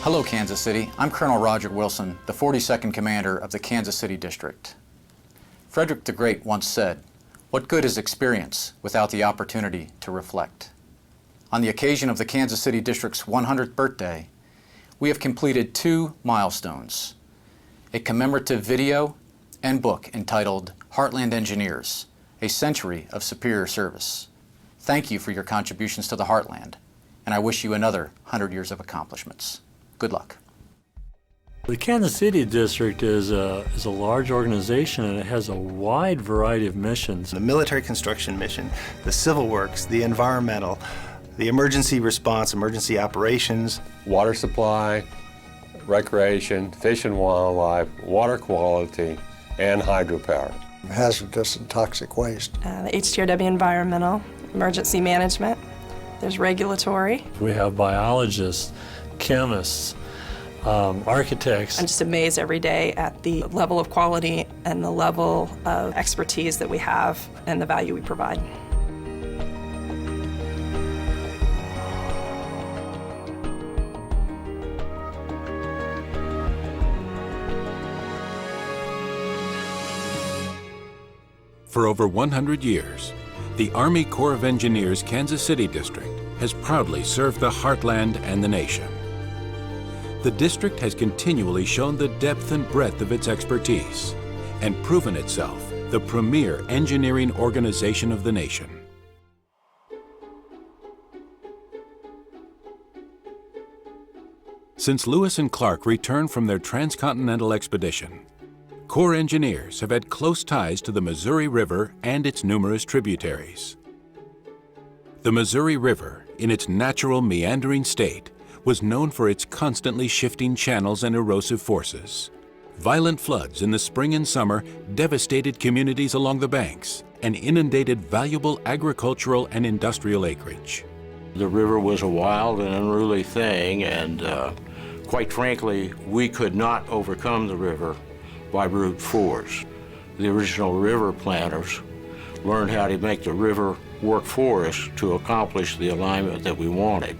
Hello, Kansas City. I'm Colonel Roger Wilson, the 42nd Commander of the Kansas City District. Frederick the Great once said, "What good is experience without the opportunity to reflect?" On the occasion of the Kansas City District's 100th birthday, we have completed 2 milestones: a commemorative video and book entitled Heartland Engineers, A Century of Superior Service. Thank you for your contributions to the Heartland, and I wish you another 100 years of accomplishments. Good luck. The Kansas City District is a large organization, and it has a wide variety of missions. The military construction mission, the civil works, the environmental, the emergency response, emergency operations, water supply, recreation, fish and wildlife, water quality, and hydropower. Hazardous and toxic waste. The HTRW environmental, emergency management, there's regulatory. We have biologists, chemists, architects. I'm just amazed every day at the level of quality and the level of expertise that we have and the value we provide. For over 100 years, the Army Corps of Engineers Kansas City District has proudly served the Heartland and the nation. The district has continually shown the depth and breadth of its expertise and proven itself the premier engineering organization of the nation. Since Lewis and Clark returned from their transcontinental expedition, Corps engineers have had close ties to the Missouri River and its numerous tributaries. The Missouri River, in its natural meandering state, was known for its constantly shifting channels and erosive forces. Violent floods in the spring and summer devastated communities along the banks and inundated valuable agricultural and industrial acreage. The river was a wild and unruly thing, and quite frankly, we could not overcome the river by brute force. The original river planners learned how to make the river work for us to accomplish the alignment that we wanted.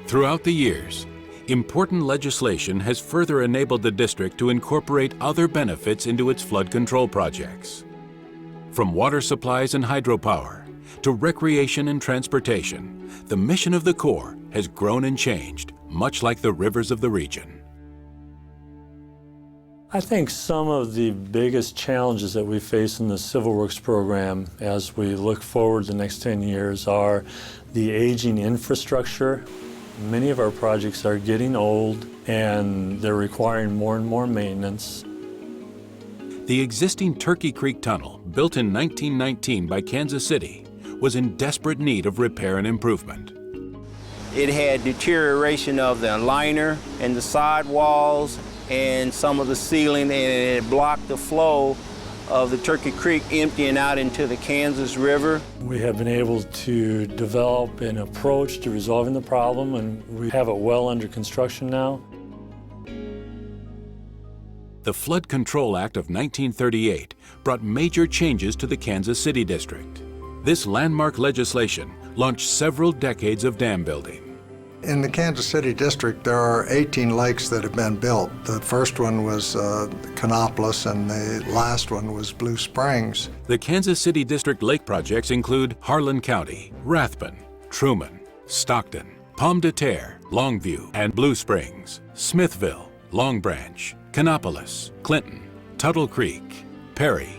Throughout the years, important legislation has further enabled the district to incorporate other benefits into its flood control projects. From water supplies and hydropower to recreation and transportation, the mission of the Corps has grown and changed, much like the rivers of the region. I think some of the biggest challenges that we face in the Civil Works program as we look forward the next 10 years are the aging infrastructure. Many of our projects are getting old and they're requiring more and more maintenance. The existing Turkey Creek Tunnel, built in 1919 by Kansas City, was in desperate need of repair and improvement. It had deterioration of the liner and the sidewalls and some of the ceiling, and it blocked the flow of the Turkey Creek emptying out into the Kansas River. We have been able to develop an approach to resolving the problem, and we have it well under construction now. The Flood Control Act of 1938 brought major changes to the Kansas City District. This landmark legislation launched several decades of dam building. In the Kansas City District, there are 18 lakes that have been built. The first one was Canopolis, and the last one was Blue Springs. The Kansas City District lake projects include Harlan County, Rathbun, Truman, Stockton, Pomme de Terre, Longview, and Blue Springs, Smithville, Long Branch, Canopolis, Clinton, Tuttle Creek, Perry,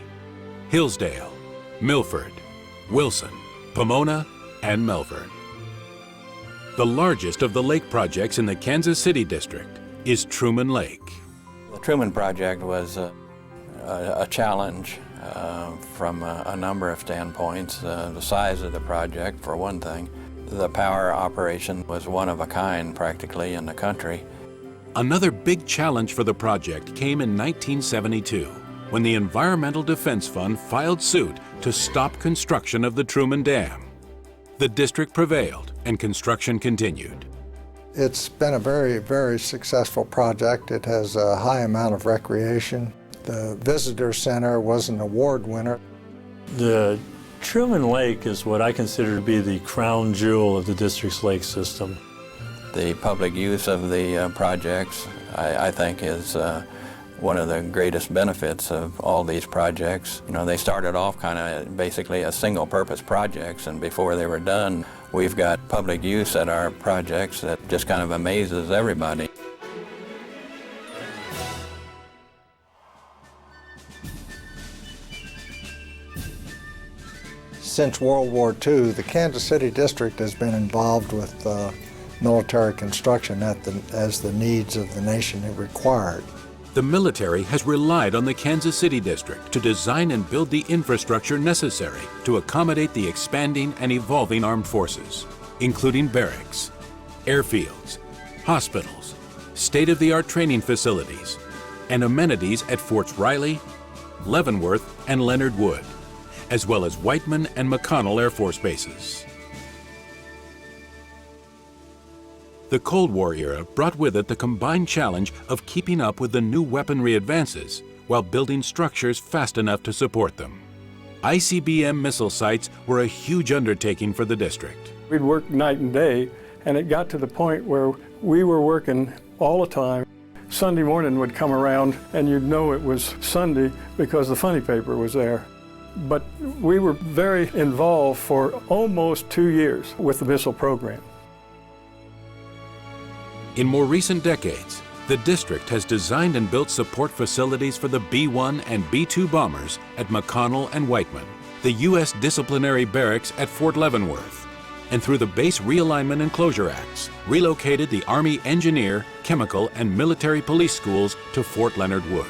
Hillsdale, Milford, Wilson, Pomona, and Melbourne. The largest of the lake projects in the Kansas City District is Truman Lake. The Truman project was a challenge from a number of standpoints. The size of the project, for one thing. The power operation was one of a kind practically in the country. Another big challenge for the project came in 1972, when the Environmental Defense Fund filed suit to stop construction of the Truman Dam. The district prevailed and construction continued. It's been a very, very successful project. It has a high amount of recreation. The visitor center was an award winner. The Truman Lake is what I consider to be the crown jewel of the district's lake system. The public use of the projects, I think, is one of the greatest benefits of all these projects. You know, they started off kind of basically as single-purpose projects, and before they were done, we've got public use at our projects that just kind of amazes everybody. Since World War II, the Kansas City District has been involved with military construction as the needs of the nation have required. The military has relied on the Kansas City District to design and build the infrastructure necessary to accommodate the expanding and evolving armed forces, including barracks, airfields, hospitals, state-of-the-art training facilities, and amenities at Forts Riley, Leavenworth, and Leonard Wood, as well as Whiteman and McConnell Air Force bases. The Cold War era brought with it the combined challenge of keeping up with the new weaponry advances while building structures fast enough to support them. ICBM missile sites were a huge undertaking for the district. We'd work night and day, and it got to the point where we were working all the time. Sunday morning would come around, and you'd know it was Sunday because the funny paper was there. But we were very involved for almost 2 years with the missile program. In more recent decades, the district has designed and built support facilities for the B-1 and B-2 bombers at McConnell and Whiteman, the U.S. Disciplinary Barracks at Fort Leavenworth, and through the Base Realignment and Closure Acts, relocated the Army Engineer, Chemical, and Military Police Schools to Fort Leonard Wood.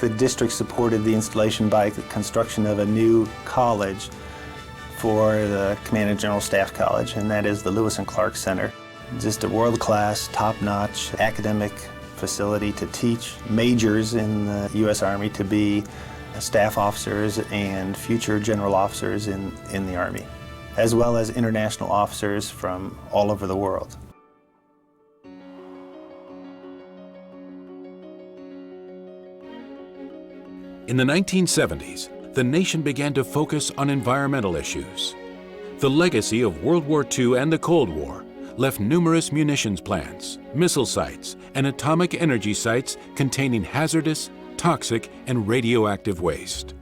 The district supported the installation by the construction of a new college for the Command and General Staff College, and that is the Lewis and Clark Center. Just a world-class, top-notch academic facility to teach majors in the U.S. Army to be staff officers and future general officers in the Army, as well as international officers from all over the world. In the 1970s, the nation began to focus on environmental issues. The legacy of World War II and the Cold War left numerous munitions plants, missile sites, and atomic energy sites containing hazardous, toxic, and radioactive waste.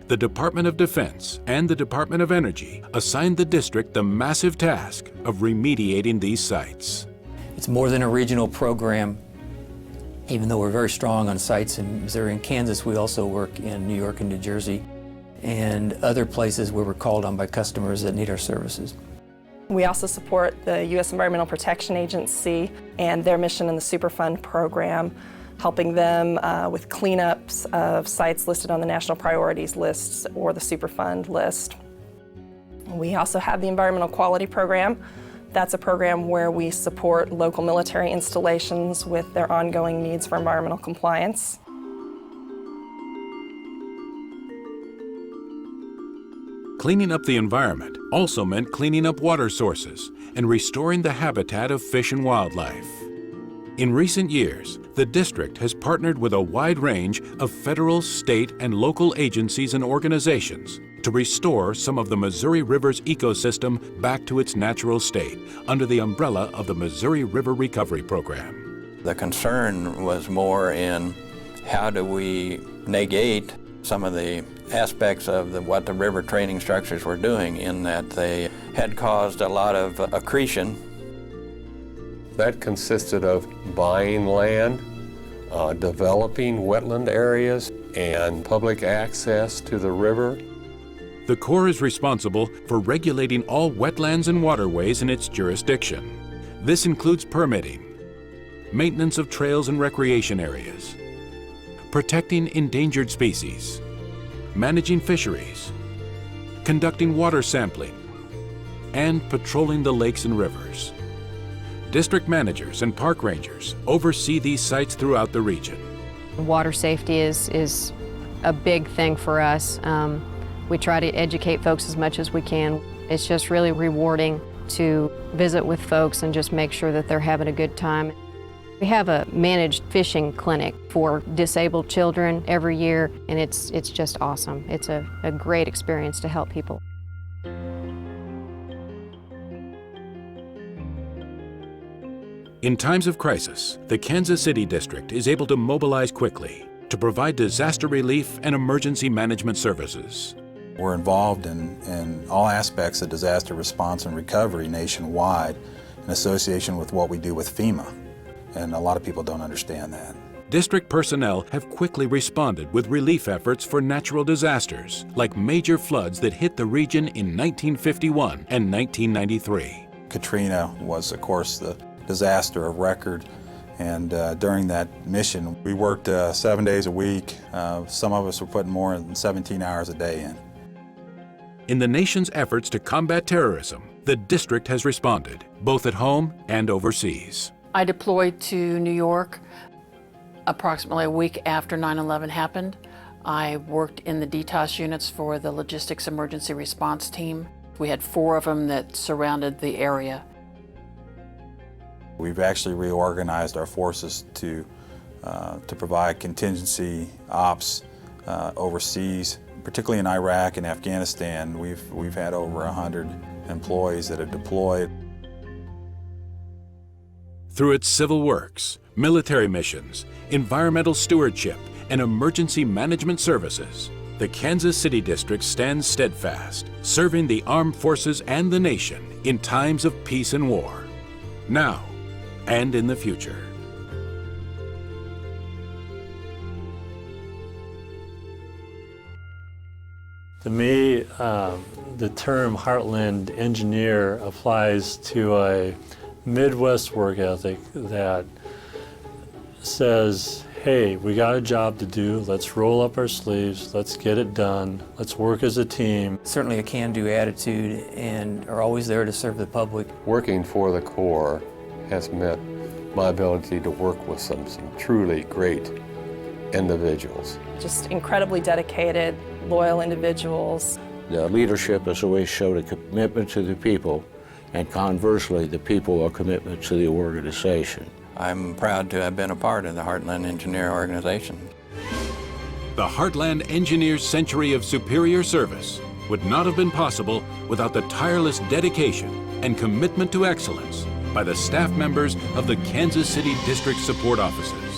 The Department of Defense and the Department of Energy assigned the district the massive task of remediating these sites. It's more than a regional program. Even though we're very strong on sites in Missouri and Kansas, we also work in New York and New Jersey and other places where we're called on by customers that need our services. We also support the U.S. Environmental Protection Agency and their mission in the Superfund program, helping them with cleanups of sites listed on the National Priorities lists or the Superfund list. We also have the Environmental Quality Program. That's a program where we support local military installations with their ongoing needs for environmental compliance. Cleaning up the environment also meant cleaning up water sources and restoring the habitat of fish and wildlife. In recent years, the district has partnered with a wide range of federal, state, and local agencies and organizations to restore some of the Missouri River's ecosystem back to its natural state under the umbrella of the Missouri River Recovery Program. The concern was more in how do we negate some of the aspects of what the river training structures were doing, in that they had caused a lot of accretion. That consisted of buying land, developing wetland areas, and public access to the river. The Corps is responsible for regulating all wetlands and waterways in its jurisdiction. This includes permitting, maintenance of trails and recreation areas, protecting endangered species, managing fisheries, conducting water sampling, and patrolling the lakes and rivers. District managers and park rangers oversee these sites throughout the region. Water safety is a big thing for us. We try to educate folks as much as we can. It's just really rewarding to visit with folks and just make sure that they're having a good time. We have a managed fishing clinic for disabled children every year, and it's just awesome. It's a great experience to help people. In times of crisis, the Kansas City District is able to mobilize quickly to provide disaster relief and emergency management services. We're involved in all aspects of disaster response and recovery nationwide in association with what we do with FEMA, and a lot of people don't understand that. District personnel have quickly responded with relief efforts for natural disasters, like major floods that hit the region in 1951 and 1993. Katrina was, of course, the disaster of record, and during that mission, we worked 7 days a week. Some of us were putting more than 17 hours a day in. In the nation's efforts to combat terrorism, the district has responded, both at home and overseas. I deployed to New York approximately a week after 9/11 happened. I worked in the DTOS units for the Logistics Emergency Response Team. We had 4 of them that surrounded the area. We've actually reorganized our forces to provide contingency ops overseas, particularly in Iraq and Afghanistan. We've had over 100 employees that have deployed. Through its civil works, military missions, environmental stewardship, and emergency management services, the Kansas City District stands steadfast, serving the armed forces and the nation in times of peace and war, now and in the future. To me, the term Heartland engineer applies to a Midwest work ethic that says, hey, we got a job to do, let's roll up our sleeves, let's get it done, let's work as a team. Certainly a can-do attitude and are always there to serve the public. Working for the Corps has meant my ability to work with some truly great individuals. Just incredibly dedicated, loyal individuals. The leadership has always showed a commitment to the people, and conversely, the people a commitment to the organization. I'm proud to have been a part of the Heartland Engineer organization. The Heartland Engineers' century of superior service would not have been possible without the tireless dedication and commitment to excellence by the staff members of the Kansas City District Support Offices.